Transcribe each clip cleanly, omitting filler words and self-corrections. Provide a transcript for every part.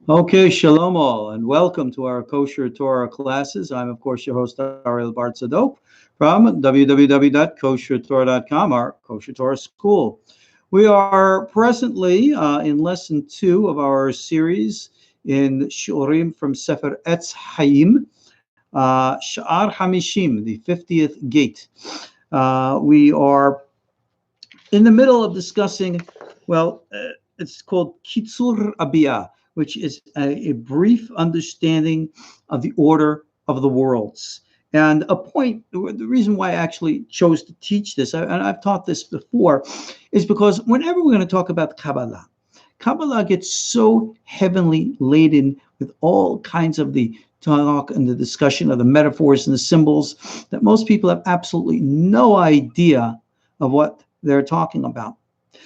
Okay, shalom all, and welcome to our Kosher Torah classes. I'm, of course, your host, Ariel Bartzadok from www.koshertorah.com, our Kosher Torah School. We are presently in lesson 2 of our series in Shurim from Sefer Etz Hayim, Sha'ar Hamishim, the 50th gate. We are in the middle of discussing, it's called Kitzur Abiyah, which is a brief understanding of the order of the worlds. And a point, the reason why I actually chose to teach this, and I've taught this before, is because whenever we're going to talk about Kabbalah, Kabbalah gets so heavily laden with all kinds of the talk and the discussion of the metaphors and the symbols that most people have absolutely no idea of what they're talking about.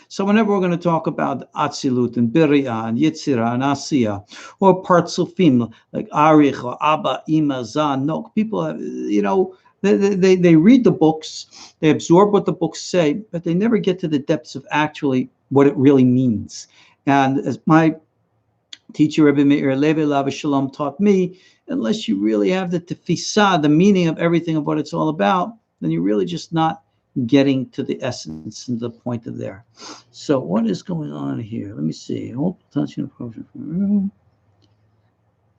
So whenever we're going to talk about Atzilut and Biriah and Yetzirah and Asiya, or Partzufim like Arich or Abba, Ima, Zan, no, people have, they read the books, they absorb what the books say, but they never get to the depths of actually what it really means. And as my teacher, Rebbe Meir Levi Alav Shalom, taught me, unless you really have the tefisah, the meaning of everything of what it's all about, then you're really just not getting to the essence and the point of there. So what is going on here? Let me see. Hold touching approach. I'm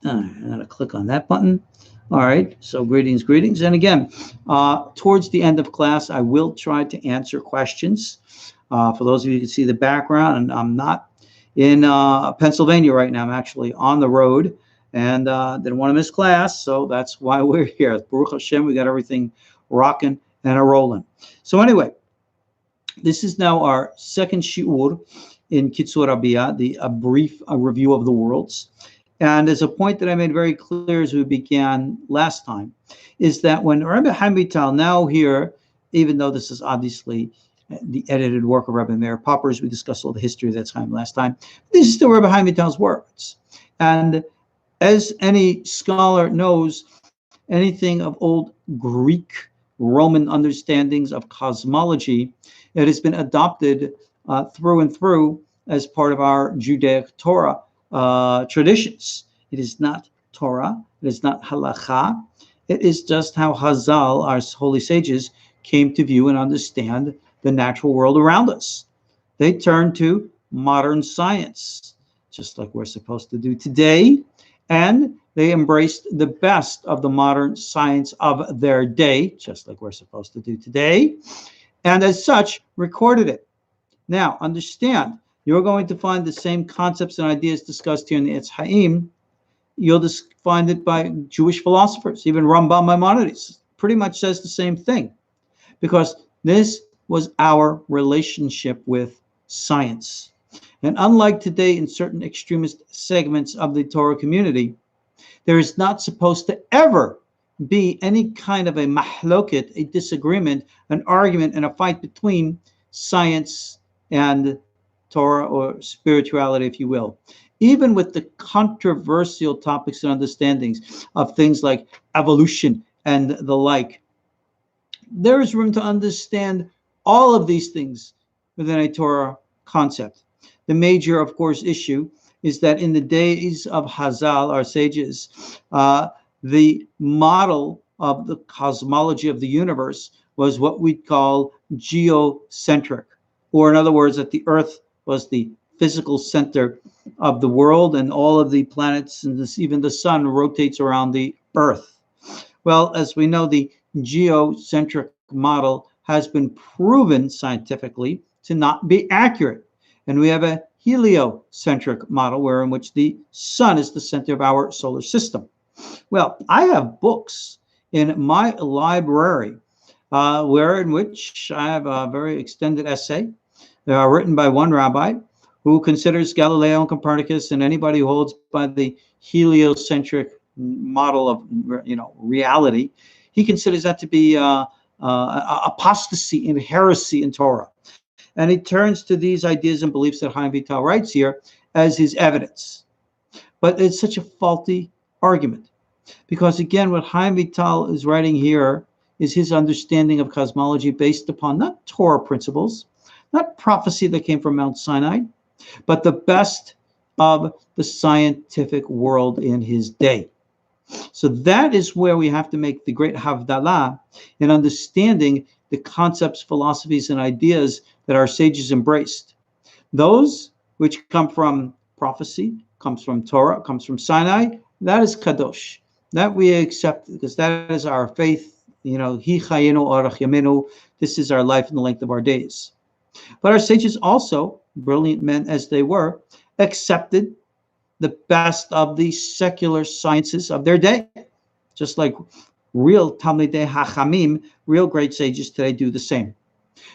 going to click on that button. All right. So greetings. And again, towards the end of class, I will try to answer questions. For those of you who can see the background, and I'm not in Pennsylvania right now. I'm actually on the road and didn't want to miss class. So that's why we're here. Baruch Hashem, we got everything rocking and a rolling. So anyway, this is now our second shiur in Kitzur Abiyah, a brief review of the worlds. And as a point that I made very clear as we began last time, is that when Rabbi Chaim Vital now here, even though this is obviously the edited work of Rabbi Meir Poppers, we discussed all the history of that time last time, this is still Rabbi Chaim Vital's words. And as any scholar knows, anything of old Greek Roman understandings of cosmology, it has been adopted through and through as part of our Judaic Torah traditions. It is not Torah, it is not halacha, it is just how Hazal, our holy sages, came to view and understand the natural world around us. They turned to modern science, just like we're supposed to do today, and they embraced the best of the modern science of their day, just like we're supposed to do today, and as such, recorded it. Now, understand, you're going to find the same concepts and ideas discussed here in the Etz Hayim. You'll just find it by Jewish philosophers. Even Rambam Maimonides pretty much says the same thing, because this was our relationship with science. And unlike today in certain extremist segments of the Torah community, there is not supposed to ever be any kind of a mahloket, a disagreement, an argument, and a fight between science and Torah, or spirituality, if you will. Even with the controversial topics and understandings of things like evolution and the like, there is room to understand all of these things within a Torah concept. The major, of course, issue is that in the days of Hazal, our sages, the model of the cosmology of the universe was what we'd call geocentric, or in other words, that the Earth was the physical center of the world, and all of the planets and even the sun rotates around the Earth. Well, as we know, the geocentric model has been proven scientifically to not be accurate. And we have a heliocentric model, where in which the sun is the center of our solar system. Well, I have books in my library where in which I have a very extended essay written by one rabbi who considers Galileo and Copernicus and anybody who holds by the heliocentric model of reality. He considers that to be apostasy and heresy in Torah. And he turns to these ideas and beliefs that Chaim Vital writes here as his evidence. But it's such a faulty argument, because again, what Chaim Vital is writing here is his understanding of cosmology based upon not Torah principles, not prophecy that came from Mount Sinai, but the best of the scientific world in his day. So that is where we have to make the great havdalah in understanding the concepts, philosophies, and ideas that our sages embraced. Those which come from prophecy, comes from Torah, comes from Sinai, that is kadosh. That we accept because that is our faith. Hi chayenu orach yamenu. This is our life and the length of our days. But our sages also, brilliant men as they were, accepted the best of the secular sciences of their day, just like real Talmidei Hachamim, real great sages today do the same.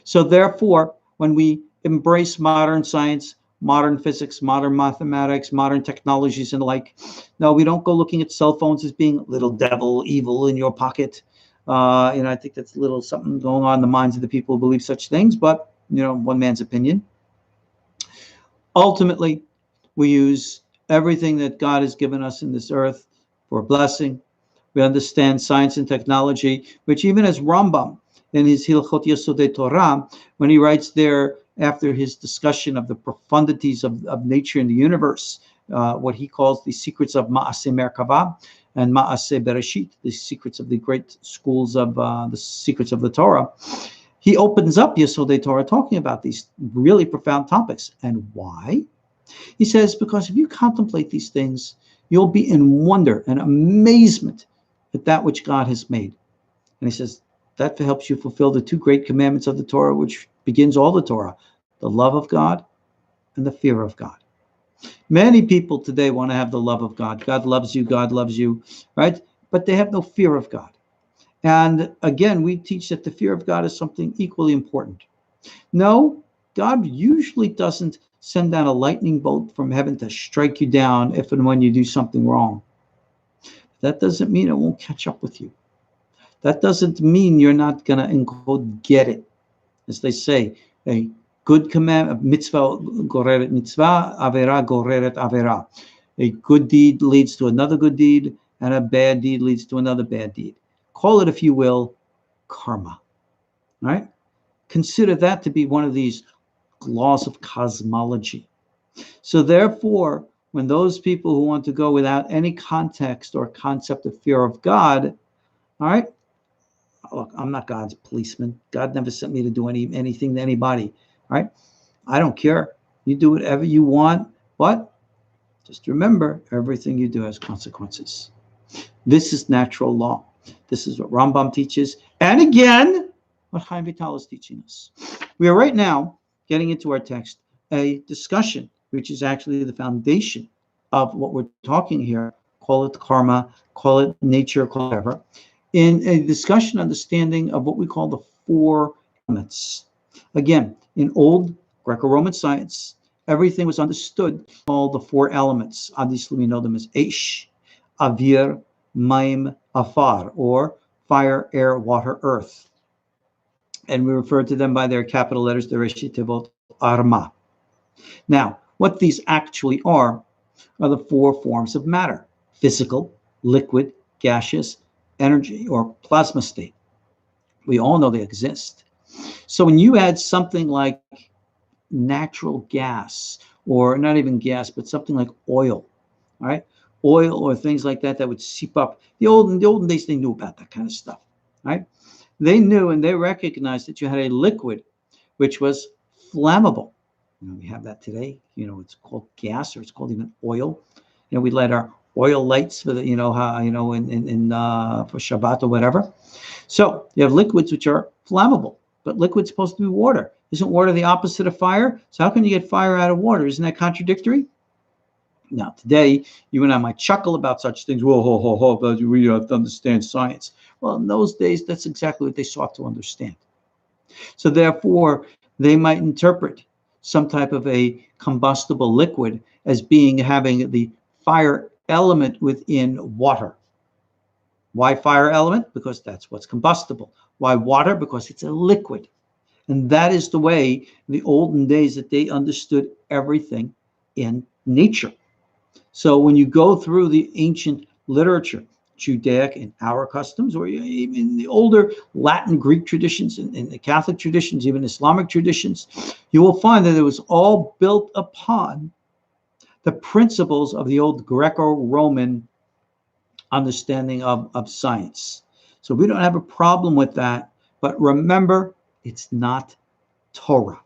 So therefore, when we embrace modern science, modern physics, modern mathematics, modern technologies and the like, no, we don't go looking at cell phones as being little devil, evil in your pocket. I think that's a little something going on in the minds of the people who believe such things, but one man's opinion. Ultimately, we use everything that God has given us in this earth for blessing. We understand science and technology, which even as Rambam in his Hilchot Yesodei Torah, when he writes there after his discussion of the profundities of nature and the universe, what he calls the secrets of Ma'aseh Merkavah and Ma'aseh Bereshit, the secrets of the great schools of the secrets of the Torah, he opens up Yesodei Torah talking about these really profound topics. And why? He says, because if you contemplate these things, you'll be in wonder and amazement at that which God has made. And he says, that helps you fulfill the two great commandments of the Torah, which begins all the Torah, the love of God and the fear of God. Many people today want to have the love of God. God loves you, right? But they have no fear of God. And again, we teach that the fear of God is something equally important. No, God usually doesn't send down a lightning bolt from heaven to strike you down if and when you do something wrong. That doesn't mean it won't catch up with you. That doesn't mean you're not going to, in quote, get it. As they say, a good command, mitzvah goreret mitzvah, avera goreret avera. A good deed leads to another good deed, and a bad deed leads to another bad deed. Call it, if you will, karma. All right? Consider that to be one of these laws of cosmology. So therefore, when those people who want to go without any context or concept of fear of God, all right, look, I'm not God's policeman. God never sent me to do anything to anybody, all right? I don't care. You do whatever you want, but just remember, everything you do has consequences. This is natural law. This is what Rambam teaches. And again, what Chaim Vital is teaching us. We are right now getting into our text, a discussion, which is actually the foundation of what we're talking here. Call it karma, call it nature, call it whatever. In a discussion, understanding of what we call the four elements. Again, in old Greco-Roman science, everything was understood, called the four elements. Obviously, we know them as Eish, Avir, Maim, Afar, or fire, air, water, earth. And we refer to them by their capital letters, the Reshi Tevot, Arma. Now, what these actually are the four forms of matter: physical, liquid, gaseous, energy, or plasma state. We all know they exist. So when you add something like natural gas, or not even gas, but something like oil, all right? Oil or things like that would seep up. In the olden days, they knew about that kind of stuff, right? They knew and they recognized that you had a liquid which was flammable. We have that today. It's called gas, or it's called even oil. We light our oil lights for the, in for Shabbat or whatever. So you have liquids which are flammable, but liquid's supposed to be water. Isn't water the opposite of fire? So how can you get fire out of water? Isn't that contradictory? Now, today, you and I might chuckle about such things. Whoa, but we have to understand science. Well, in those days, that's exactly what they sought to understand. So therefore, they might interpret some type of a combustible liquid as having the fire element within water. Why fire element? Because that's what's combustible. Why water? Because it's a liquid. And that is the way in the olden days that they understood everything in nature. So when you go through the ancient literature, Judaic and our customs, or even the older Latin, Greek traditions, and the Catholic traditions, even Islamic traditions, you will find that it was all built upon the principles of the old Greco-Roman understanding of science. So we don't have a problem with that. But remember, it's not Torah.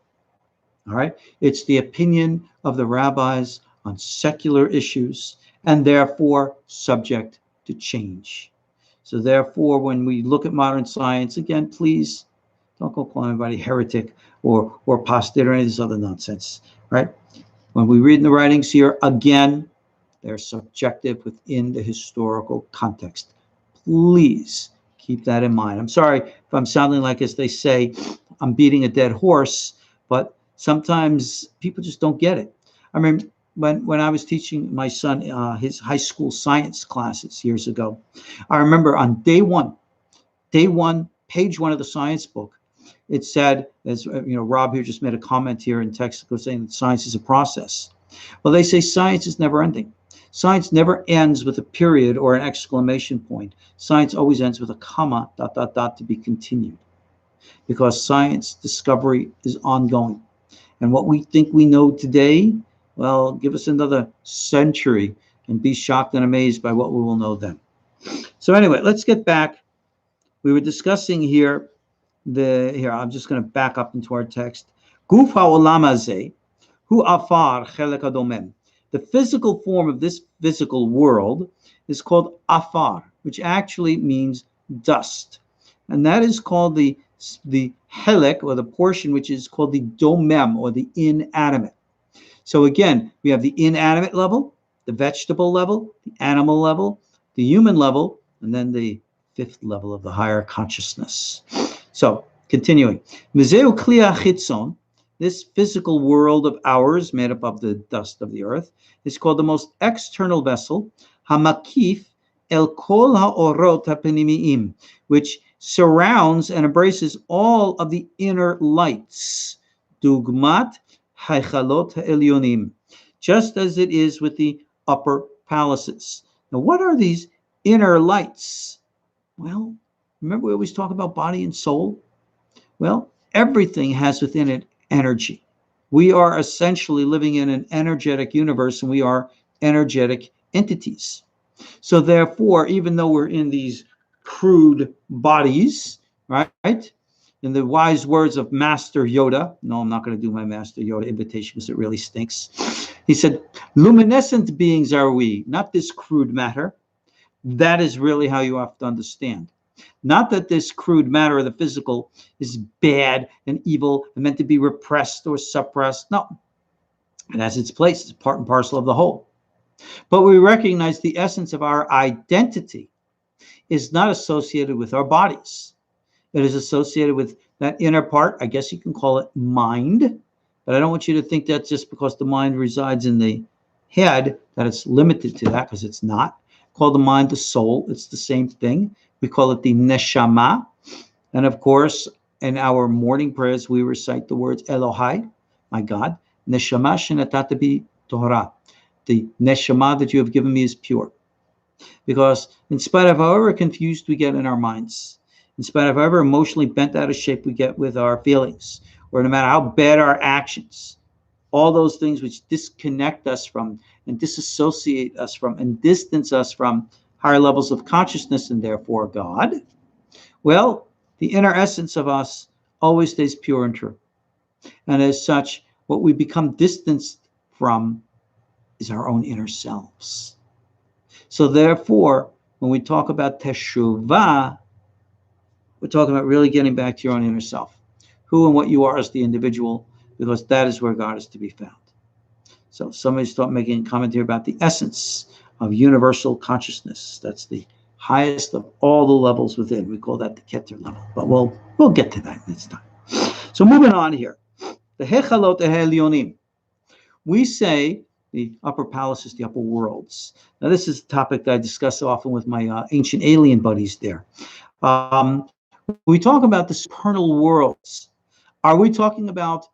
All right? It's the opinion of the rabbis on secular issues and therefore subject to change. So therefore, when we look at modern science, again, please don't go calling anybody heretic or apostate or any of this other nonsense, right? When we read in the writings here, again, they're subjective within the historical context. Please keep that in mind. I'm sorry if I'm sounding like, as they say, I'm beating a dead horse, but sometimes people just don't get it. I mean, when I was teaching my son his high school science classes years ago, I remember on day one, page one of the science book, it said, as you know, Rob here just made a comment here in textbook saying that science is a process. Well, they say science is never ending. Science never ends with a period or an exclamation point. Science always ends with a comma, ... to be continued. Because science discovery is ongoing. And what we think we know today, well, give us another century and be shocked and amazed by what we will know then. So anyway, let's get back. We were discussing here, I'm just going to back up into our text. Guf ha'olam hazeh hu afar chelek hadomem. The physical form of this physical world is called afar, which actually means dust. And that is called the helek, or the portion which is called the domem, or the inanimate. So again, we have the inanimate level, the vegetable level, the animal level, the human level, and then the fifth level of the higher consciousness. So continuing. Mizeu kliya chitzon, this physical world of ours, made up of the dust of the earth, is called the most external vessel, hamakif el kol haorot hapenimiim, which surrounds and embraces all of the inner lights, dugmat haichalot ha'elyonim, just as it is with the upper palaces. Now, what are these inner lights? Well, remember we always talk about body and soul? Well, everything has within it energy. We are essentially living in an energetic universe, and we are energetic entities. So therefore, even though we're in these crude bodies, right? In the wise words of Master Yoda, no, I'm not going to do my Master Yoda invitation because it really stinks. He said, luminescent beings are we, not this crude matter. That is really how you have to understand. Not that this crude matter of the physical is bad and evil and meant to be repressed or suppressed. No, it has its place. It's part and parcel of the whole. But we recognize the essence of our identity is not associated with our bodies. It is associated with that inner part. I guess you can call it mind, but I don't want you to think that just because the mind resides in the head that it's limited to that, because it's not. Call the mind the soul. It's the same thing. We call it the neshama. And of course, in our morning prayers, we recite the words Elohai, my God, neshama shenatata bi Torah. The neshama that you have given me is pure. Because in spite of however confused we get in our minds, in spite of however emotionally bent out of shape we get with our feelings, or no matter how bad our actions, all those things which disconnect us from and disassociate us from and distance us from higher levels of consciousness and therefore God, well, the inner essence of us always stays pure and true. And as such, what we become distanced from is our own inner selves. So therefore, when we talk about teshuvah, we're talking about really getting back to your own inner self, who and what you are as the individual, because that is where God is to be found. So somebody start making a comment here about the essence of universal consciousness. That's the highest of all the levels within. We call that the Keter level, but we'll get to that next time. So moving on here, the Hechalot Elyonim. We say the upper palaces, the upper worlds. Now this is a topic that I discuss often with my ancient alien buddies there. We talk about the supernal worlds. Are we talking about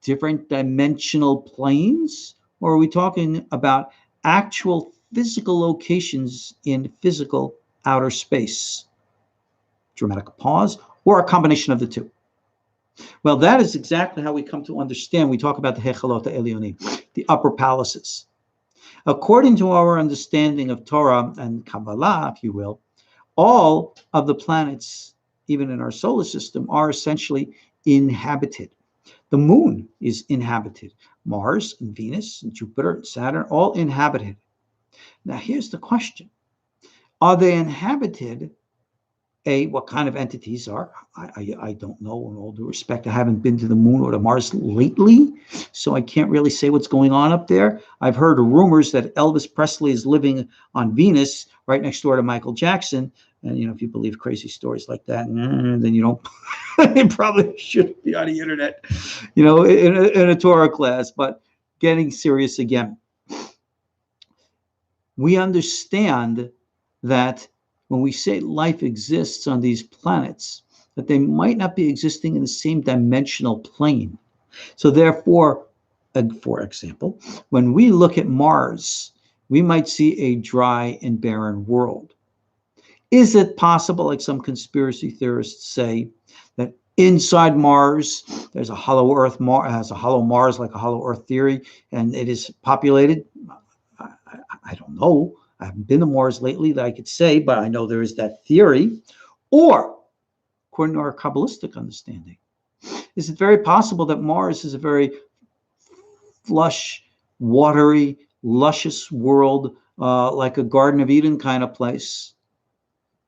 different dimensional planes, or are we talking about actual physical locations in physical outer space? Dramatic pause, or a combination of the two. Well, that is exactly how we come to understand. We talk about the Hechalot Elyonim. the upper palaces. According to our understanding of Torah and Kabbalah, if you will, all of the planets, even in our solar system, are essentially inhabited. The moon is inhabited. Mars and Venus and Jupiter and Saturn, all inhabited. Now, here's the question. Are they inhabited? What kind of entities are? I don't know, in all due respect. I haven't been to the moon or to Mars lately, so I can't really say what's going on up there. I've heard rumors that Elvis Presley is living on Venus right next door to Michael Jackson. And, if you believe crazy stories like that, then you don't, you probably shouldn't be on the internet, in a Torah class. But getting serious again, we understand that when we say life exists on these planets, that they might not be existing in the same dimensional plane. So therefore, for example, when we look at Mars, we might see a dry and barren world. Is it possible, like some conspiracy theorists say, that inside Mars, there's a hollow Earth, has a hollow Mars, like a hollow Earth theory, and it is populated? I don't know. I haven't been to Mars lately that I could say, but I know there is that theory. Or, according to our Kabbalistic understanding, is it very possible that Mars is a very flush, watery, luscious world, like a Garden of Eden kind of place,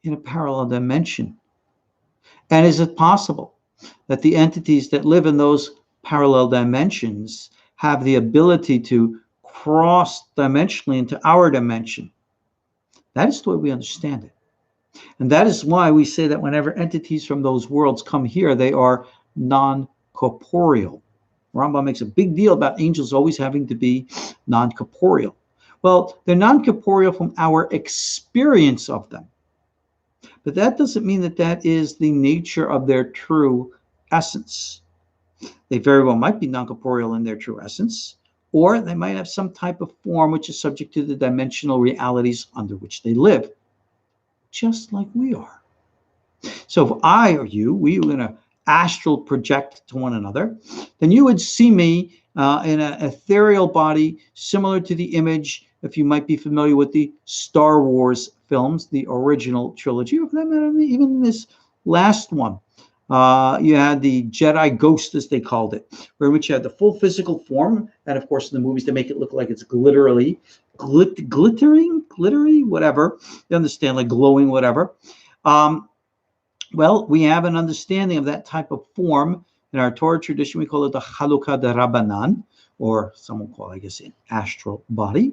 in a parallel dimension? And is it possible that the entities that live in those parallel dimensions have the ability to cross dimensionally into our dimension? That is the way we understand it. And that is why we say that whenever entities from those worlds come here, they are non-corporeal. Rambam makes a big deal about angels always having to be non-corporeal. Well, they're non-corporeal from our experience of them. But that doesn't mean that that is the nature of their true essence. They very well might be non-corporeal in their true essence, or they might have some type of form which is subject to the dimensional realities under which they live, just like we are. So if I or you, we were going to astral project to one another, then you would see me in an ethereal body similar to the image, if you might be familiar with the Star Wars films, the original trilogy, or even this last one. You had the Jedi Ghost, as they called it, where which you had the full physical form, and of course in the movies they make it look like it's glittery, whatever. You understand, like glowing, whatever. Well, we have an understanding of that type of form in our Torah tradition. We call it the Chalukah de Rabbanan, or someone call it, I guess, an astral body.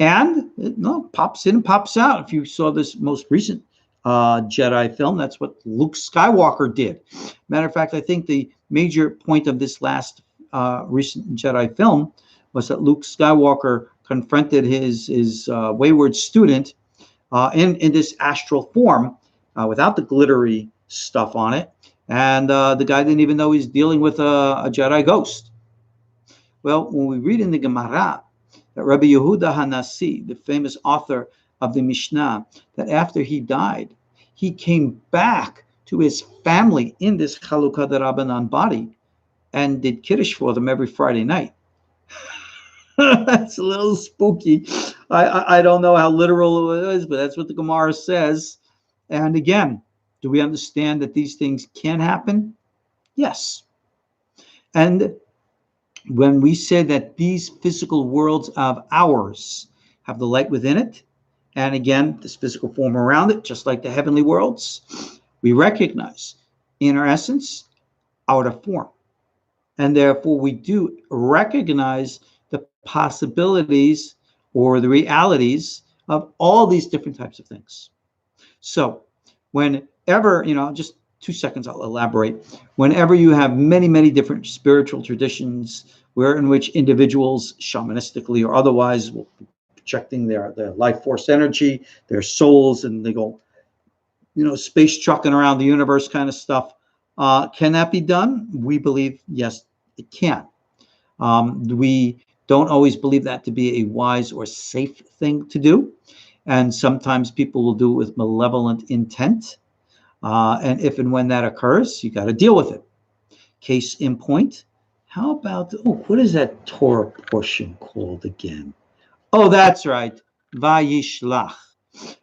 And it pops in and pops out. If you saw this most recent Jedi film, that's what Luke Skywalker did. Matter of fact, I think the major point of this last recent Jedi film was that Luke Skywalker confronted his wayward student in this astral form without the glittery stuff on it. And the guy didn't even know he's dealing with a Jedi ghost. Well, when we read in the Gemara that Rabbi Yehuda HaNasi, the famous author of the Mishnah, that after he died, he came back to his family in this Chalukah de Rabbanan body and did Kiddush for them every Friday night. That's a little spooky. I don't know how literal it is, but that's what the Gemara says. And again, do we understand that these things can happen? Yes. And when we say that these physical worlds of ours have the light within it, and again, this physical form around it, just like the heavenly worlds, we recognize inner essence, outer form. And therefore, we do recognize the possibilities or the realities of all these different types of things. So whenever, just 2 seconds, I'll elaborate. Whenever you have many, many different spiritual traditions in which individuals, shamanistically or otherwise, will be projecting their life force energy, their souls, and they go, space trucking around the universe kind of stuff. Can that be done? We believe, yes, it can. We don't always believe that to be a wise or safe thing to do. And sometimes people will do it with malevolent intent. And if and when that occurs, you got to deal with it. Case in point, How about, what is that Torah portion called again? Oh, that's right. Vayishlach,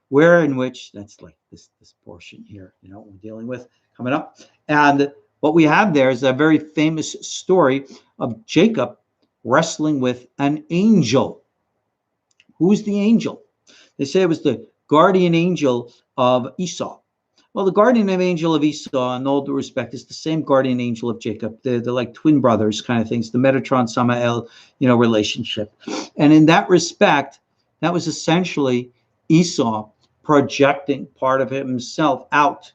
where in which, that's like this portion here, we're dealing with coming up. And what we have there is a very famous story of Jacob wrestling with an angel. Who's the angel? They say it was the guardian angel of Esau. Well, the guardian angel of Esau, in all due respect, is the same guardian angel of Jacob. They're like twin brothers kind of things, the Metatron Samael, relationship. And in that respect, that was essentially Esau projecting part of himself out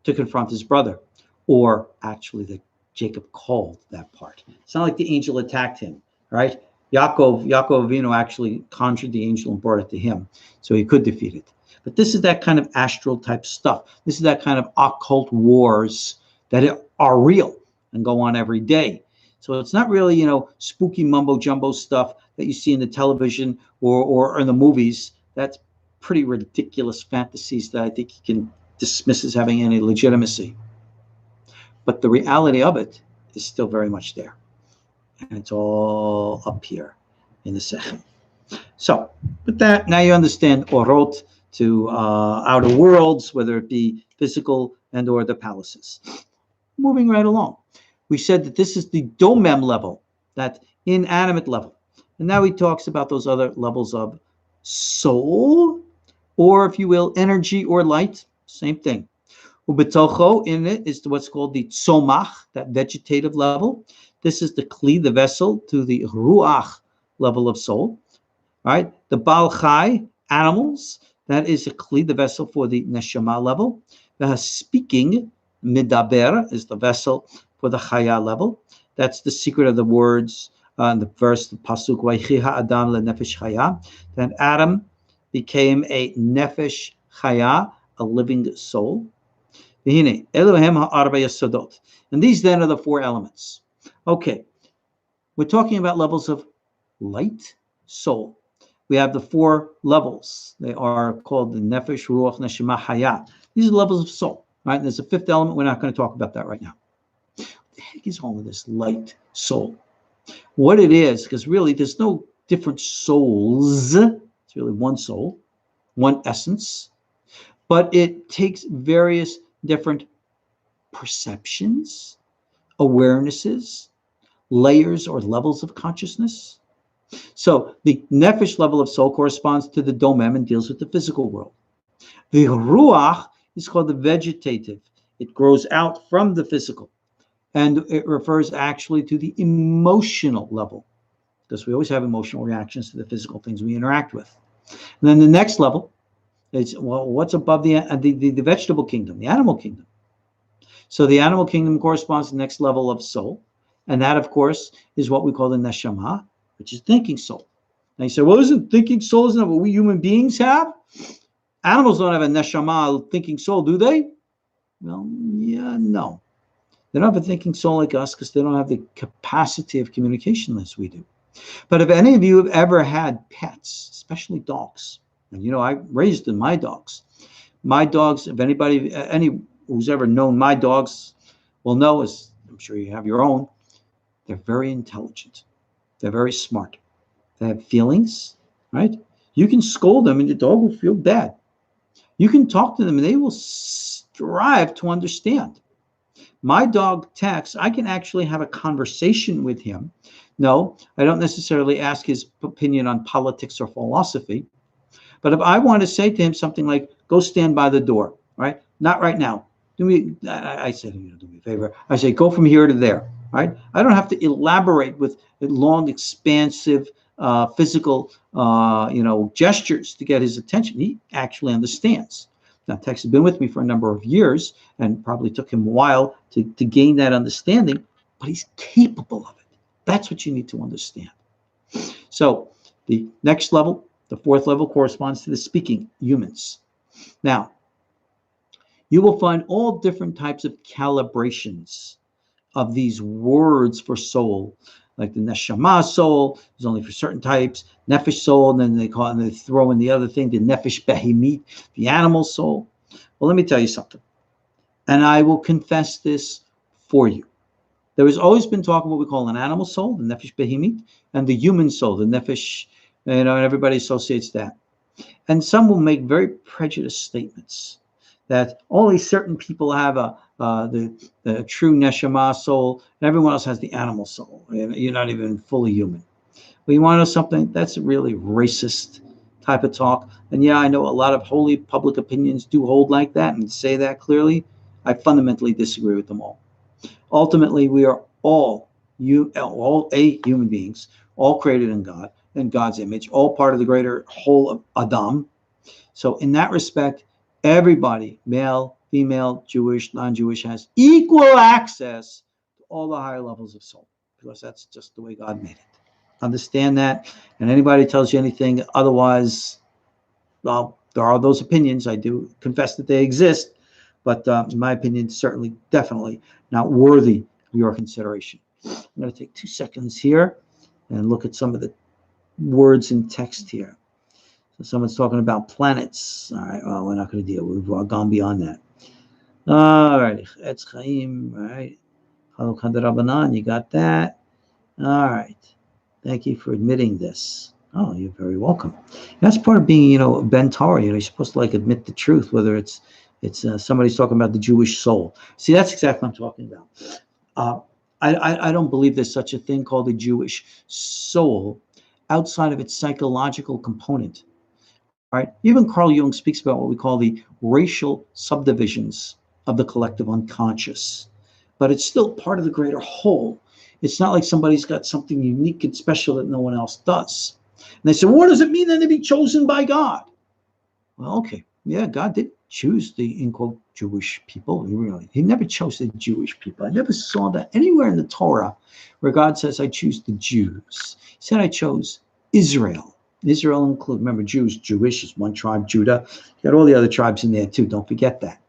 to confront his brother, or actually that Jacob called that part. It's not like the angel attacked him, right? Yaakov Avinu actually conjured the angel and brought it to him, so he could defeat it. But this is that kind of astral type stuff. This is that kind of occult wars that are real and go on every day. So it's not really, spooky mumbo jumbo stuff that you see in the television or in the movies. That's pretty ridiculous fantasies that I think you can dismiss as having any legitimacy. But the reality of it is still very much there. And it's all up here in the second. So with that, now you understand orot to outer worlds, whether it be physical and or the palaces. Moving right along. We said that this is the domem level, that inanimate level. And now he talks about those other levels of soul, or if you will, energy or light, same thing. Ubetocho, in it, is what's called the tzomach, that vegetative level. This is the kli, the vessel, to the ruach level of soul. Right? The Baal Chai, animals, that is a kli, the vessel for the neshama level. The speaking, midaber, is the vessel for the chaya level. That's the secret of the words in the verse, the pasuk, Vaychiha Adam lenefesh chaya. That Adam became a nefesh chaya, a living soul. And these then are the four elements. Okay, we're talking about levels of light, soul. We have the four levels. They are called the nefesh, ruach, neshama, haya. These are levels of soul, right? And there's a fifth element. We're not going to talk about that right now. What the heck is all of this light, soul? What it is, because really there's no different souls. It's really one soul, one essence. But it takes various different perceptions, awarenesses, layers or levels of consciousness. So the nefesh level of soul corresponds to the domem and deals with the physical world. The ruach is called the vegetative. It grows out from the physical, and it refers actually to the emotional level, because we always have emotional reactions to the physical things we interact with. And then the next level is, what's above the vegetable kingdom, the animal kingdom. So the animal kingdom corresponds to the next level of soul, and that, of course, is what we call the neshama, which is thinking soul. Now you say, well, isn't thinking soul, isn't that what we human beings have? Animals don't have a neshama, thinking soul, do they? Well, yeah, no. They don't have a thinking soul like us because they don't have the capacity of communication as we do. But if any of you have ever had pets, especially dogs, and I raised my dogs. My dogs, if anybody, any who's ever known my dogs will know, as I'm sure you have your own, they're very intelligent. They're very smart. They have feelings, right? You can scold them and your dog will feel bad. You can talk to them and they will strive to understand. My dog Tex, I can actually have a conversation with him. No, I don't necessarily ask his opinion on politics or philosophy. But if I want to say to him something like, go stand by the door, right? Not right now. I said, do me a favor. I say, go from here to there, right? I don't have to elaborate with long, expansive physical, gestures to get his attention. He actually understands. Now, Tex has been with me for a number of years, and probably took him a while to gain that understanding, but he's capable of it. That's what you need to understand. So the next level, the fourth level, corresponds to the speaking humans. Now, you will find all different types of calibrations of these words for soul, like the neshama soul is only for certain types, nefesh soul, and then they throw in the other thing, the nefesh behemit, the animal soul. Well, let me tell you something, and I will confess this for you. There has always been talk of what we call an animal soul, the nefesh behimit, and the human soul, the nefesh, and everybody associates that. And some will make very prejudiced statements that only certain people have the true neshama soul, and everyone else has the animal soul. And you're not even fully human. But you want to know something? That's a really racist type of talk. And yeah, I know a lot of holy public opinions do hold like that and say that clearly. I fundamentally disagree with them all. Ultimately, we are all human beings, all created in God, in God's image, all part of the greater whole of Adam. So in that respect, everybody, male, female, Jewish, non-Jewish, has equal access to all the higher levels of soul, because that's just the way God made it. Understand that. And anybody tells you anything otherwise, well, there are those opinions. I do confess that they exist, but in my opinion, certainly, definitely not worthy of your consideration. I'm going to take 2 seconds here and look at some of the words in text here. So someone's talking about planets. All right, well, we're not going to deal. We've gone beyond that. All right, Etz Hayim. All right, you got that. All right. Thank you for admitting this. Oh, you're very welcome. That's part of being, Ben Torah. You're supposed to admit the truth, whether it's somebody's talking about the Jewish soul. See, that's exactly what I'm talking about. I don't believe there's such a thing called the Jewish soul outside of its psychological component. All right. Even Carl Jung speaks about what we call the racial subdivisions of the collective unconscious, but it's still part of the greater whole. It's not like somebody's got something unique and special that no one else does. And they say, well, what does it mean then to be chosen by God? Well, okay. Yeah, God did choose the, in quote, Jewish people. He never chose the Jewish people. I never saw that anywhere in the Torah where God says, I choose the Jews. He said, I chose Israel. Israel includes, remember, Jews, Jewish is one tribe, Judah. You got all the other tribes in there too. Don't forget that.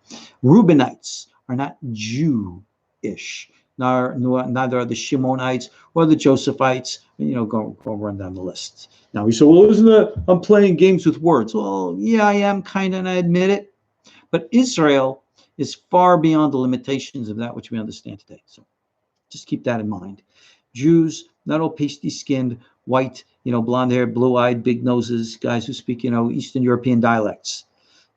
Reubenites are not Jewish. Neither are the Shimonites or the Josephites. Go run down the list. Now we say, well, isn't that I'm playing games with words? Well, yeah, I am kind of, and I admit it. But Israel is far beyond the limitations of that which we understand today. So just keep that in mind. Jews, not all pasty-skinned, white, blonde hair, blue-eyed, big noses, guys who speak, Eastern European dialects.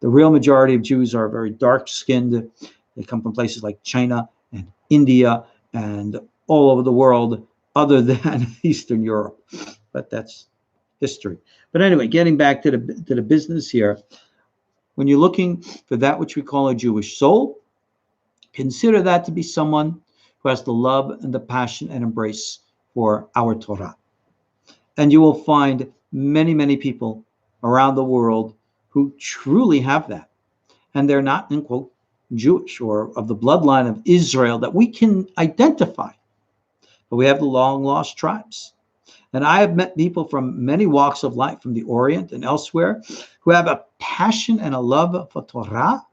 The real majority of Jews are very dark-skinned. They come from places like China and India and all over the world other than Eastern Europe. But that's history. But anyway, getting back to the business here, when you're looking for that which we call a Jewish soul, consider that to be someone who has the love and the passion and embrace for our Torah. And you will find many, many people around the world who truly have that. And they're not, in quote, Jewish or of the bloodline of Israel that we can identify. But we have the long lost tribes. And I have met people from many walks of life, from the Orient and elsewhere, who have a passion and a love for Torah.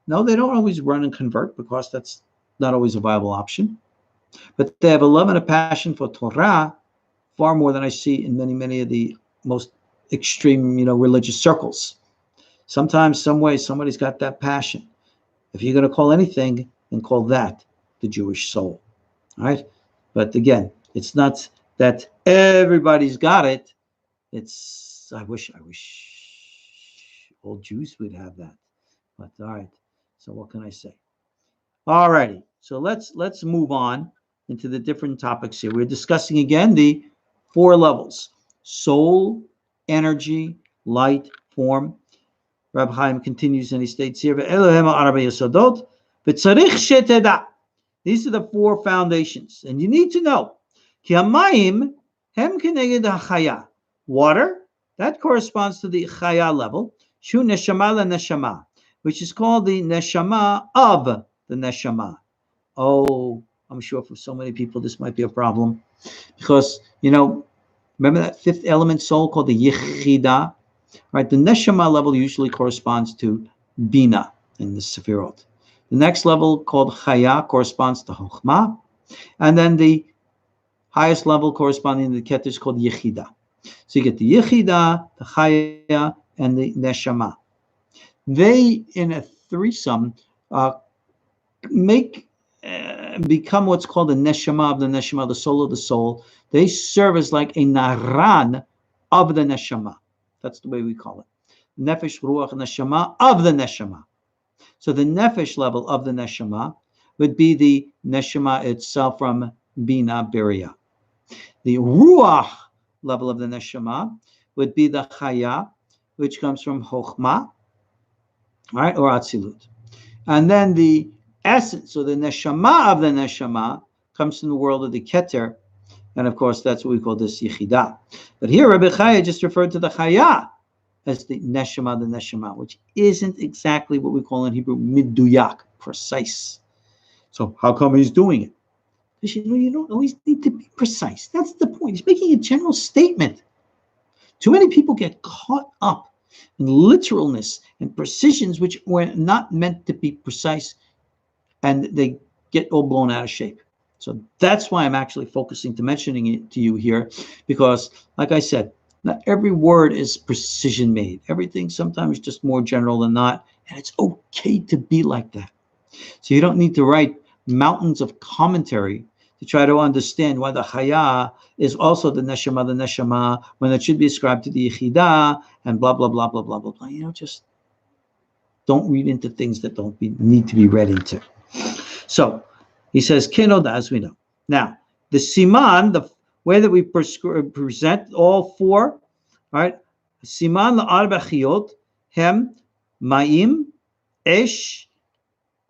No, they don't always run and convert, because that's not always a viable option. But they have a love and a passion for Torah far more than I see in many, many of the most extreme, religious circles. Sometimes, some way, somebody's got that passion. If you're going to call anything, then call that the Jewish soul. All right? But again, it's not that everybody's got it. It's, I wish all Jews would have that. But all right. So what can I say? All righty. So let's move on into the different topics here. We're discussing again the 4 levels: soul, energy, light, form. Rab Chaim continues and he states here, these are the 4 foundations. And you need to know, water, that corresponds to the chaya level, shu neshama la neshama, which is called the neshama of the neshama. Oh, I'm sure for so many people this might be a problem, because, remember that 5th element soul called the Yechida? Right, the neshama level usually corresponds to bina in the Sefirot. The next level, called chaya, corresponds to chokhmah, and then the highest level corresponding to the keter is called yechida. So you get the yechida, the chaya, and the neshama. They, in a threesome, make become what's called the neshama of the neshama, the soul of the soul. They serve as like a naran of the neshama. That's the way we call it. Nefesh, ruach, neshama of the neshama. So the nefesh level of the neshama would be the neshama itself from Bina Biriya. The ruach level of the neshama would be the chaya, which comes from Chokhmah, right, or Atzilut. And then the essence, so the neshama of the neshama, comes from the world of the Keter, and of course that's what we call this Yechidah. But here Rabbi Chaya just referred to the chaya as the neshama, which isn't exactly what we call in Hebrew miduyak, precise. So how come he's doing it? Because you don't always need to be precise. That's the point. He's making a general statement. Too many people get caught up in literalness and precisions which were not meant to be precise, and they get all blown out of shape. So that's why I'm actually focusing to mentioning it to you here, because like I said, not every word is precision made. Everything sometimes is just more general than not, and it's okay to be like that. So you don't need to write mountains of commentary to try to understand why the chaya is also the neshama, when it should be ascribed to the yechidah, and blah, blah, blah, blah, blah, blah, blah. You know, just don't read into things that need to be read into. So he says, kenoda, as we know. Now, the siman, the way that we present all four, right? Siman la'arba chiyot, hem, ma'im, esh,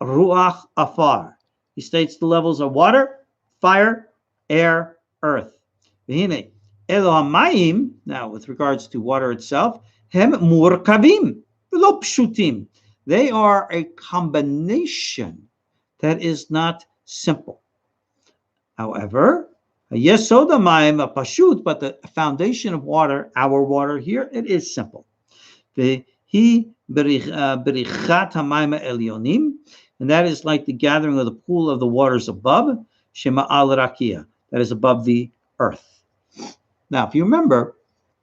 ruach, afar. He states the levels of water, fire, air, earth. V'hine, elo hamayim, now with regards to water itself, hem murkavim, v'lo pshutim. They are a combination that is not simple. However, yesod hamayim a pashut, but the foundation of water, our water here, it is simple. V'hi berichat hamayim elyonim, and that is like the gathering of the pool of the waters above, Shema al Rakia, that is above the earth. Now, if you remember,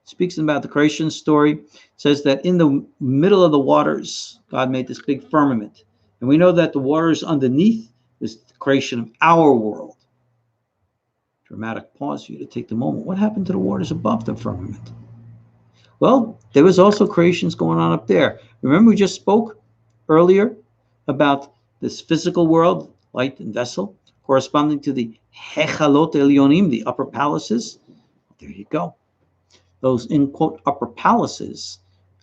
it speaks about the creation story. It says that in the middle of the waters, God made this big firmament. And we know that the waters underneath is the creation of our world. Dramatic pause for you to take the moment. What happened to the waters above the firmament? Well, there was also creations going on up there. Remember we just spoke earlier about this physical world, light and vessel, corresponding to the Hechalot Elyonim, the upper palaces. There you go. Those, in quote, upper palaces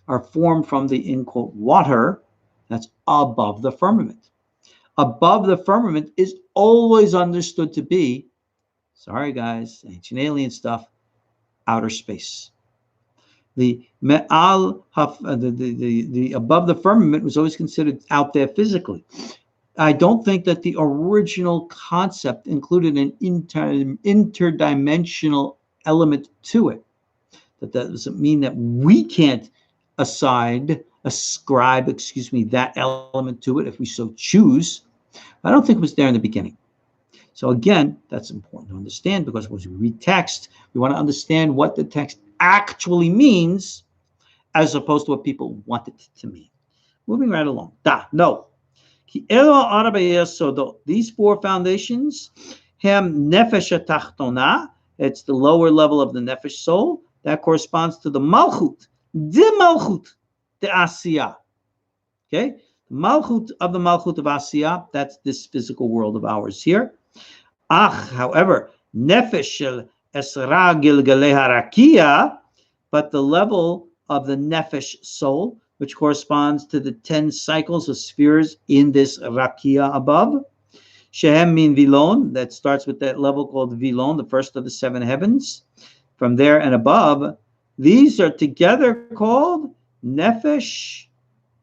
are formed from the, in quote, water that's above the firmament. Above the firmament is always understood to be, sorry guys, ancient alien stuff, outer space. The me'al, the above the firmament was always considered out there physically. I don't think that the original concept included an interdimensional element to it. That doesn't mean that we can't ascribe, that element to it if we so choose. I don't think it was there in the beginning. So again, that's important to understand, because when we read text, we want to understand what the text actually means, as opposed to what people want it to mean. Moving right along. These four foundations, hem nefesh tachtona, it's the lower level of the nefesh soul, that corresponds to the malchut, the asiyah. Okay, the malchut of asiyah, that's this physical world of ours here. However, nefesh shel esra gilgalei harakia, but the level of the nefesh soul, which corresponds to the 10 cycles of spheres in this rakia above. Shehem min vilon, that starts with that level called vilon, the first of the 7 heavens. From there and above, these are together called nefesh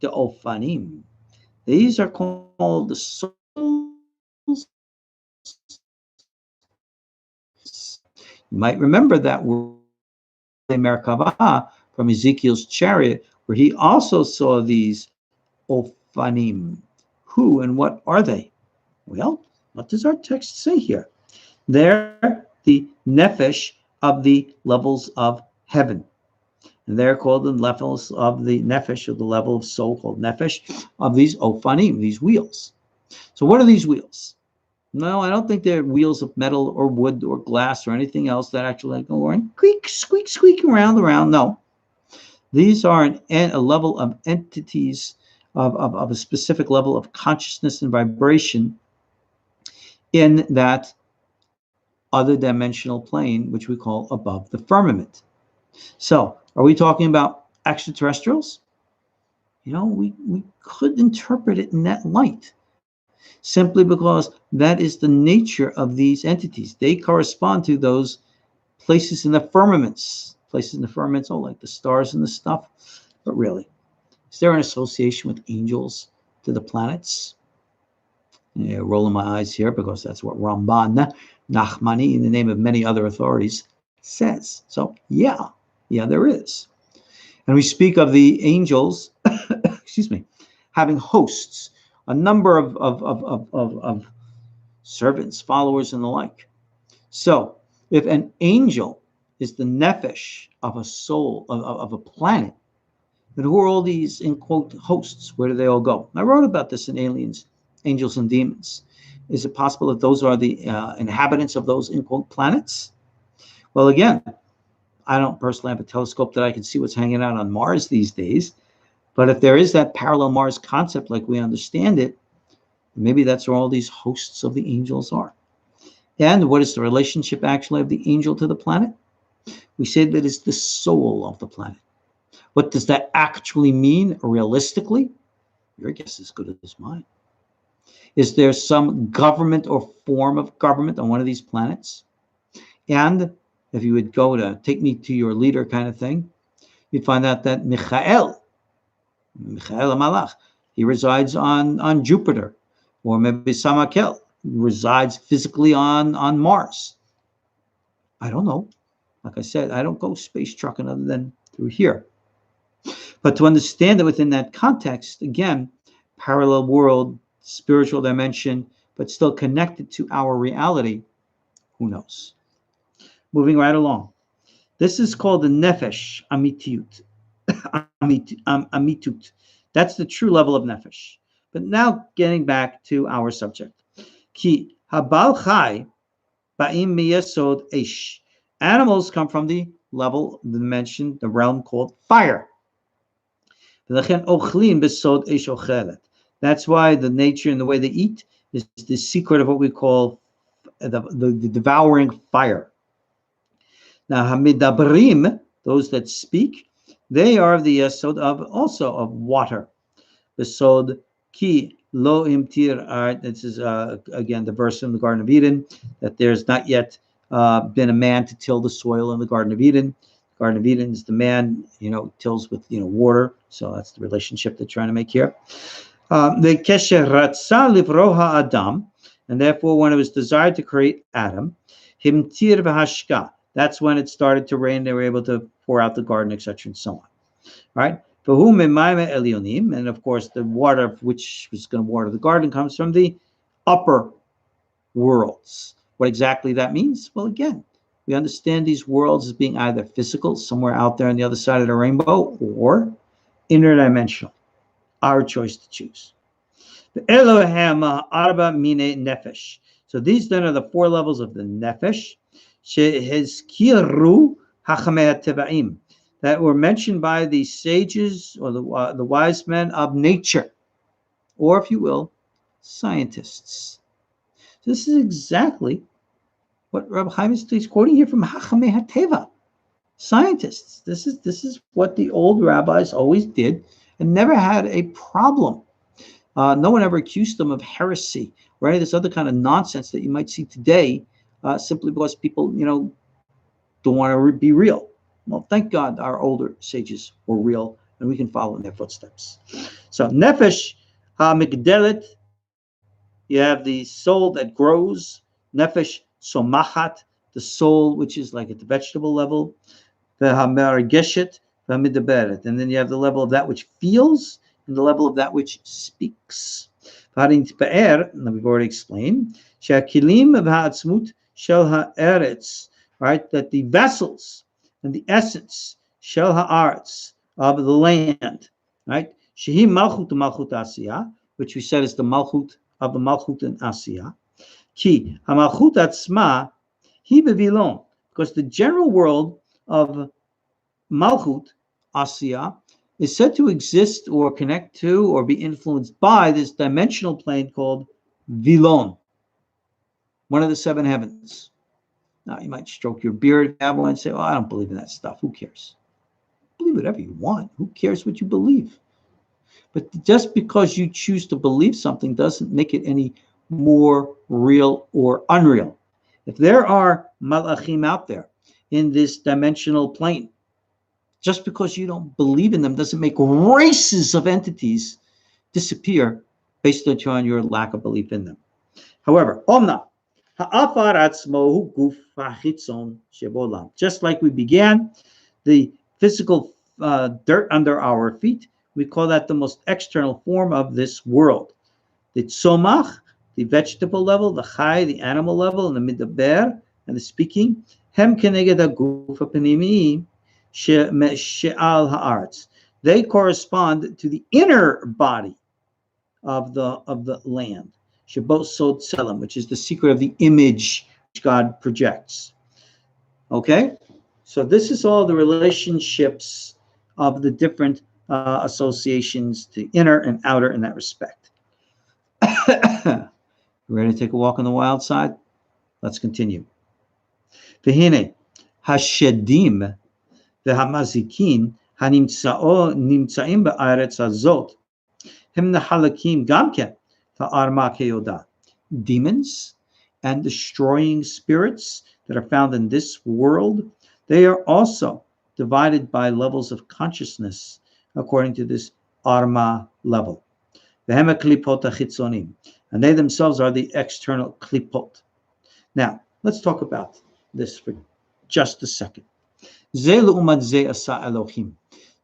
de'ofanim. These are called the souls. You might remember that word Merkavah from Ezekiel's chariot, where he also saw these ofanim. Who and what are they? Well, what does our text say here? They're the nefesh of the levels of heaven. And they're called the levels of the nefesh, or the level of soul called nefesh, of these ofanim, these wheels. So what are these wheels? No, I don't think they're wheels of metal or wood or glass or anything else that actually go around, squeak, squeak, squeak around. No, these are a level of entities of a specific level of consciousness and vibration in that other dimensional plane, which we call above the firmament. So, are we talking about extraterrestrials? We could interpret it in that light, simply because that is the nature of these entities. They correspond to those places in the firmaments, oh, like the stars and the stuff. But really, is there an association with angels to the planets? Yeah, rolling my eyes here because that's what Ramban Nachmani, in the name of many other authorities, says. So, yeah, there is. And we speak of the angels, excuse me, having hosts, a number of servants, followers, and the like. So, if an angel is the nefesh of a soul, of a planet, then who are all these, in quote, hosts? Where do they all go? I wrote about this in Aliens, Angels, and Demons. Is it possible that those are the inhabitants of those, in quote, planets? Well, again, I don't personally have a telescope that I can see what's hanging out on Mars these days. But if there is that parallel Mars concept like we understand it, maybe that's where all these hosts of the angels are. And what is the relationship actually of the angel to the planet? We say that it's the soul of the planet. What does that actually mean realistically? Your guess is as good as mine. Is there some government or form of government on one of these planets? And if you would go to take me to your leader kind of thing, you'd find out that Michael Malach, he resides on Jupiter, or maybe Samakel resides physically on Mars. I don't know. Like I said, I don't go space trucking other than through here. But to understand it within that context, again, parallel world, spiritual dimension, but still connected to our reality, who knows? Moving right along. This is called the nefesh amitut. Amitut. That's the true level of nefesh. But now getting back to our subject. Ki habal chai ba'im miyesod ish. Animals come from the level, the dimension, the realm called fire. That's why the nature and the way they eat is the secret of what we call the devouring fire. Now, hamidabrim, those that speak, they are the yesod of water. The sod ki lo imtir. This is again the verse in the Garden of Eden, that there's not yet been a man to till the soil in the Garden of Eden. Garden of Eden is the man, tills with water. So that's the relationship they're trying to make here. The kesher ratza livroha adam, and therefore when it was desired to create Adam, himtir v'hashka. That's when it started to rain. They were able to pour out the garden, etc., and so on. Right? For whom emayme elyonim, and of course the water which was going to water the garden comes from the upper worlds. What exactly that means? Well, again, we understand these worlds as being either physical, somewhere out there on the other side of the rainbow, or interdimensional. Our choice to choose. The Elohim arba mine nefesh. So these then are the four levels of the nefesh. Shehizkiru hachamei tevaim, that were mentioned by the sages or the wise men of nature, or if you will, scientists. So this is exactly what Rabbi Chaim is quoting here from Hachamei HaTeva, scientists. This is what the old rabbis always did and never had a problem. No one ever accused them of heresy or any of this other kind of nonsense that you might see today, simply because people, don't want to be real. Well, thank God our older sages were real, and we can follow in their footsteps. So nefesh ha-migdelet, you have the soul that grows. Nefesh somachat, the soul which is like at the vegetable level. V'ha-merageshet v'ha-midaberet, and then you have the level of that which feels and the level of that which speaks. And we've already explained, she'akilim v'ha'atzmut shel ha'eretz, right, that the vessels and the essence shel ha'aretz, of the land, right, shehi malchut malchut asiyah, which we said is the malchut of the malchut and asiyah. Ki Hamalchut Atzma Hi Bevilon, because the general world of Malchut, Asiya, is said to exist or connect to or be influenced by this dimensional plane called Vilon, one of the seven heavens. Now, you might stroke your beard and say, "Oh, I don't believe in that stuff. Who cares?" Believe whatever you want. Who cares what you believe? But just because you choose to believe something doesn't make it any more real or unreal. If there are malachim out there in this dimensional plane, just because you don't believe in them doesn't make races of entities disappear based on your lack of belief in them. However, just like we began, the physical dirt under our feet, we call that the most external form of this world. The tzomach, the vegetable level, the chai, the animal level, and the midaber, and the speaking, hem keneged haguf hapanimi she'al ha'aretz. They correspond to the inner body of the land, Shabot Sod Tselem, which is the secret of the image which God projects. Okay, so this is all the relationships of the different associations to inner and outer in that respect. Ready to take a walk on the wild side? Let's continue. V'hine hashedim v'hamazikin hanimtzaim ba'aretz hazot hem nahalakim gamken v'arma keyoda. Demons and destroying spirits that are found in this world, they are also divided by levels of consciousness according to this arma level. V'hem klipot hachitzonim, and they themselves are the external klipot. Now, let's talk about this for just a second. Ze le'umat ze asa Elohim.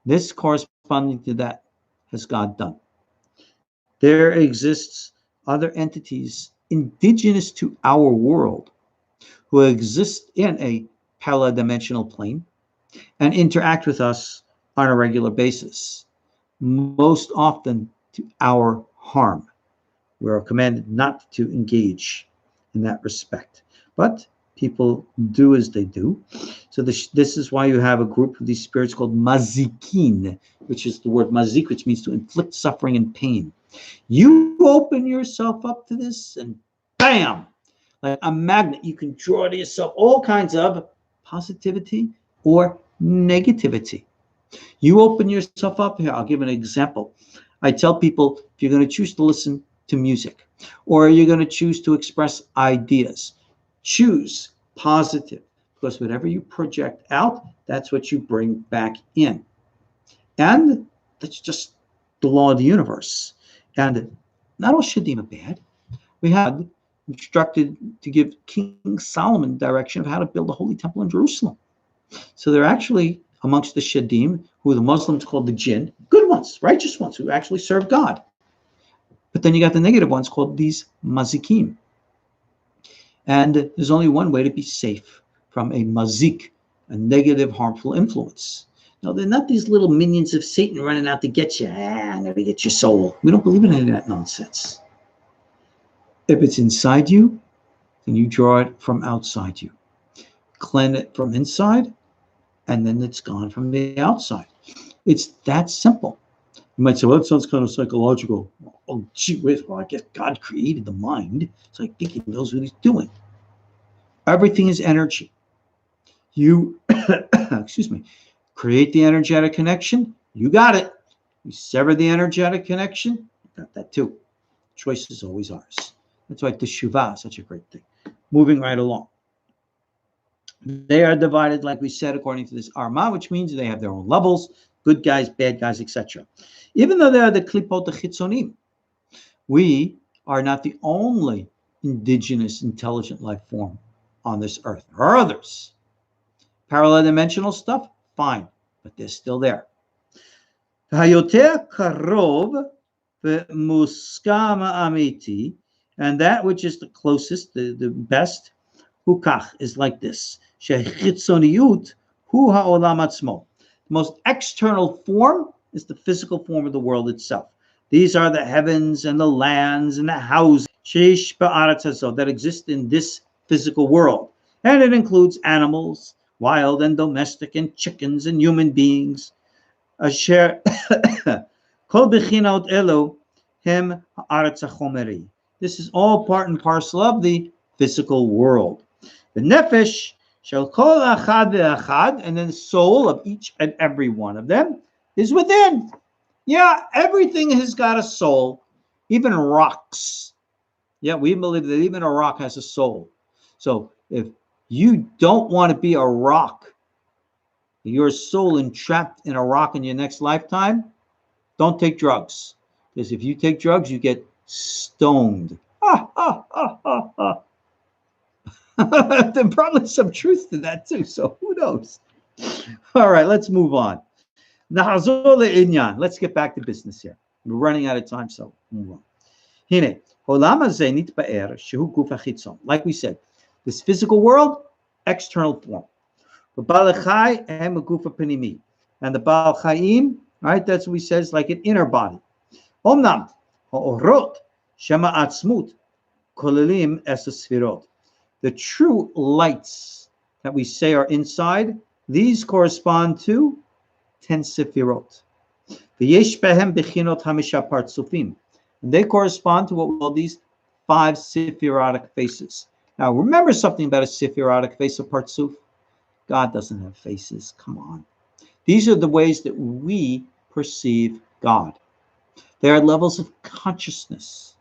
This corresponding to that has God done. There exists other entities indigenous to our world who exist in a parallel-dimensional plane and interact with us on a regular basis, most often to our harm. We are commanded not to engage in that respect, but people do as they do. So this is why you have a group of these spirits called mazikin, which is the word mazik, which means to inflict suffering and pain. You open yourself up to this and bam, like a magnet, you can draw to yourself all kinds of positivity or negativity. You open yourself up here. I'll give an example. I tell people, if you're going to choose to listen to music or you're going to choose to express ideas, choose positive, because whatever you project out, that's what you bring back in. And that's just the law of the universe. And not all Shadim are bad. We had instructed to give King Solomon direction of how to build a holy temple in Jerusalem. So they're actually amongst the Shadim, who the Muslims call the jinn, good ones, righteous ones, who actually serve God. But then you got the negative ones called these mazikim. And there's only one way to be safe from a mazik, a negative, harmful influence. No, they're not these little minions of Satan running out to get you. I'm going to get your soul. We don't believe in any of that nonsense. If it's inside you, then you draw it from outside you. Cleanse it from inside, and then it's gone from the outside. It's that simple. You might say, well, that sounds kind of psychological. Oh, gee whiz, well, I guess God created the mind, so I think he knows what he's doing. Everything is energy. You, excuse me, create the energetic connection, you got it. You sever the energetic connection, you got that too. Choice is always ours. That's why teshuvah is such a great thing. Moving right along. They are divided, like we said, according to this arma, which means they have their own levels, good guys, bad guys, etc. Even though they are the klipot chitzonim, we are not the only indigenous intelligent life form on this earth. There are others. Parallel dimensional stuff, fine, but they're still there. Hayoter karov v'muskama amiti, and that which is the closest, the best, hukach, is like this. Shechitzoniyut hu ha'olam atzmo. The most external form is the physical form of the world itself. These are the heavens and the lands and the houses. sheish ba'aretz hazot, that exist in this physical world. And it includes animals, wild and domestic, and chickens and human beings. Asher kol bechinot elu hem haaretz hachomeri. This is all part and parcel of the physical world. The nefesh shall kol achad ve'achad, and then the soul of each and every one of them is within. Yeah, everything has got a soul, even rocks. Yeah, we believe that even a rock has a soul. So if you don't want to be a rock, your soul entrapped in a rock in your next lifetime, don't take drugs. Because if you take drugs, you get stoned. There's probably some truth to that too, so who knows? All right, let's move on. Let's get back to business here. We're running out of time, so move on. Like we said, this physical world, external form. And the Baal Chaim, right? That's what we said, it's like an inner body. Omnam, ha'orot, shema atzmut, kolelim es sfirot. The true lights that we say are inside, these correspond to 10 sefirot. V'yesh behem bechinot hamisha partzufim. And they correspond to what we call these 5 sephirotic faces. Now, remember something about a sephirotic face of partzuf? God doesn't have faces. Come on. These are the ways that we perceive God. There are levels of consciousness.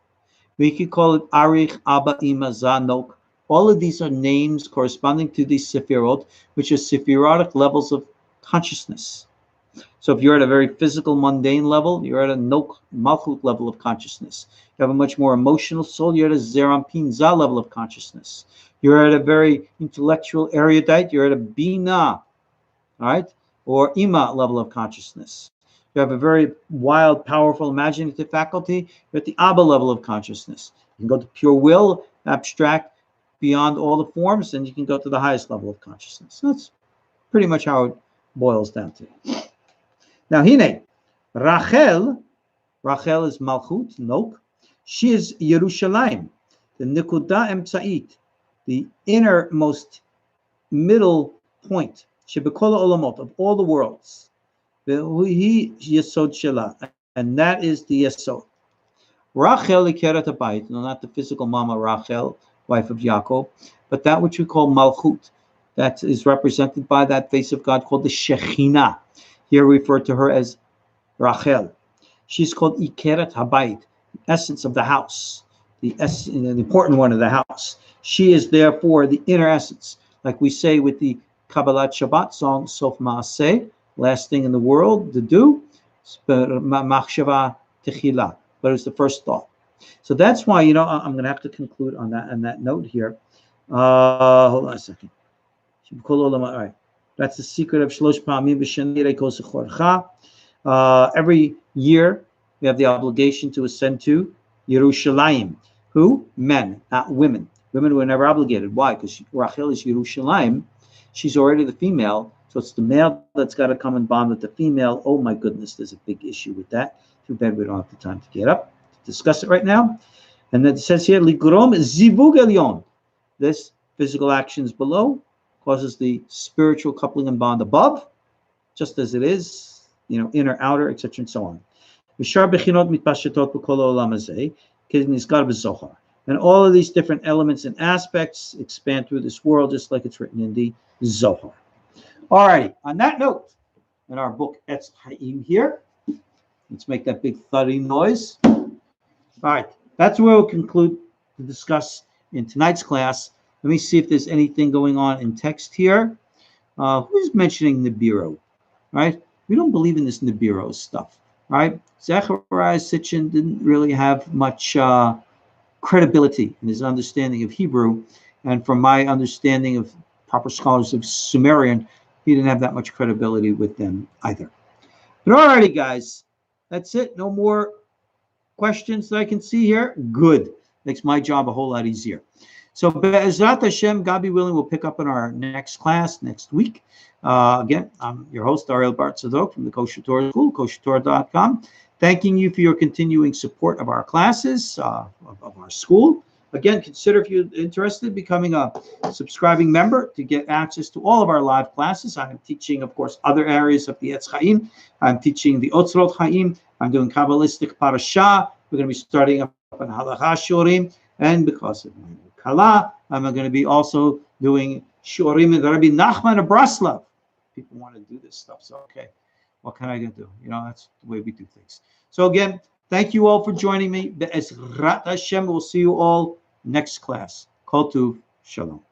We could call it Arich, Abba, Ima, Zanok. All of these are names corresponding to these Sephirot, which are Sephirotic levels of consciousness. So if you're at a very physical, mundane level, you're at a Nok, Malchut level of consciousness. You have a much more emotional soul, you're at a Zerampin Za level of consciousness. You're at a very intellectual, erudite, you're at a Bina, all right, or Ima level of consciousness. You have a very wild, powerful, imaginative faculty, you're at the Abba level of consciousness. You can go to pure will, abstract, beyond all the forms, and you can go to the highest level of consciousness. So that's pretty much how it boils down to. Now, Hine, Rachel is Malchut, Nok. She is Yerushalayim, the Nikuda Emtsa'it, the innermost middle point, Shebekol Olamot, of all the worlds. Ve'hi Yesod Shela, and that is the Yesod. Rachel Ikeret Habayit, no, not the physical mama Rachel, wife of Yaakov, but that which we call Malchut, that is represented by that face of God called the Shekhinah. Here we refer to her as Rachel. She's called Ikeret Habayit, the essence of the house, the important one of the house. She is therefore the inner essence, like we say with the Kabbalah Shabbat song, Sof Maaseh, last thing in the world to do, Machshava Techila, but it's the first thought. So that's why, I'm going to have to conclude on that note here. Hold on a second. All right. That's the secret of Shlosh Pa'amim B'Shanei Kosechorcha. Every year, we have the obligation to ascend to Yerushalayim. Who? Men, not women. Women were never obligated. Why? Because Rachel is Yerushalayim. She's already the female, so it's the male that's got to come and bond with the female. Oh my goodness, there's a big issue with that. Too bad we don't have the time to get up to discuss it right now. And then it says here, Ligrom Zivug Elyon. This physical actions below causes the spiritual coupling and bond above, just as it is, inner, outer, etc., and so on. And all of these different elements and aspects expand through this world, just like it's written in the Zohar. All righty, on that note, in our book Etz Hayim here, let's make that big thudding noise. All right, that's where we'll conclude to discuss in tonight's class. Let me see if there's anything going on in text here. Who's mentioning Nibiru, right? We don't believe in this Nibiru stuff, right? Zechariah Sitchin didn't really have much credibility in his understanding of Hebrew. And from my understanding of proper scholars of Sumerian, he didn't have that much credibility with them either. But all righty, guys, that's it. No more questions that I can see here. Good. Makes my job a whole lot easier. So Be'ezrat Hashem, God be willing, we'll pick up in our next class next week. Again, I'm your host, Ariel Bart Zadok from the Kosher Torah School, koshertorah.com. Thanking you for your continuing support of our classes, of our school. Again, consider, if you're interested, becoming a subscribing member to get access to all of our live classes. I'm teaching, of course, other areas of the Etz Hayim. I'm teaching the Astral Hayim. I'm doing Kabbalistic Parashah. We're going to be starting up on Halacha Shurim. And because of my Kala, I'm going to be also doing Shurim and Rabbi Nachman of Breslov. People want to do this stuff, so okay. What can I do? You know, that's the way we do things. So again, thank you all for joining me. Be'ezrat Hashem, we'll see you all next class. Kol Tuv, Shalom.